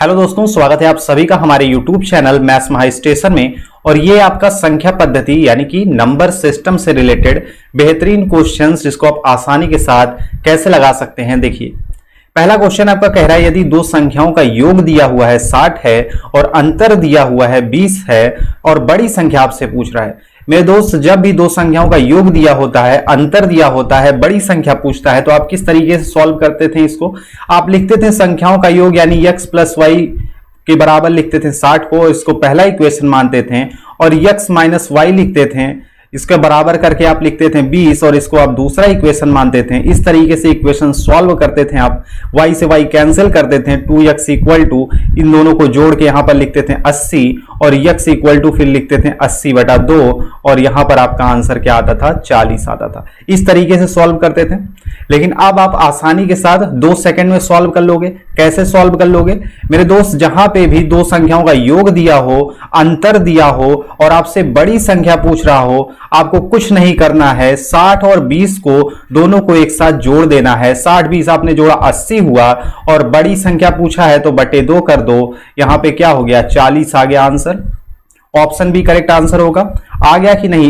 Hello दोस्तों, स्वागत है आप सभी का हमारे YouTube चैनल मैथ्स महा स्टेशन में। और ये आपका संख्या पद्धति यानी कि नंबर सिस्टम से रिलेटेड बेहतरीन क्वेश्चंस जिसको आप आसानी के साथ कैसे लगा सकते हैं। देखिए, पहला क्वेश्चन आपका कह रहा है यदि दो संख्याओं का योग दिया हुआ है 60 है और अंतर दिया हुआ है 20 है और बड़ी संख्या आपसे पूछ रहा है। मेरे दोस्त, जब भी दो संख्याओं का योग दिया होता है, अंतर दिया होता है, बड़ी संख्या पूछता है तो आप किस तरीके से सॉल्व करते थे इसको? आप लिखते थे संख्याओं का योग यानी x प्लस वाई के बराबर लिखते थे 60 को, इसको पहला इक्वेशन मानते थे, और x माइनस वाई लिखते थे, इसके बराबर करके आप लिखते थे 20 और इसको आप दूसरा इक्वेशन मानते थे। इस तरीके से इक्वेशन सॉल्व करते थे आप। y से y कैंसिल करते थे, 2x इक्वल टू इन दोनों को जोड़ के यहां पर लिखते थे 80 और x इक्वल टू फिर लिखते थे 80/2 और यहां पर आपका आंसर क्या आता था? 40 आता था। इस तरीके से सॉल्व करते थे। लेकिन अब आप आसानी के साथ 2 सेकंड में सॉल्व कर लोगे। कैसे सॉल्व कर लोगे मेरे दोस्त? जहां पे भी दो संख्याओं का योग दिया हो, अंतर दिया हो और आपसे बड़ी संख्या पूछ रहा हो, आपको कुछ नहीं करना है। 60 और 20 को दोनों को एक साथ जोड़ देना है। 60 20 आपने जोड़ा 80 हुआ और बड़ी संख्या पूछा है तो बटे 2 कर दो। यहां पे क्या हो गया? 40 आ गया answer. Option B correct answer होगा। आ गया कि नहीं?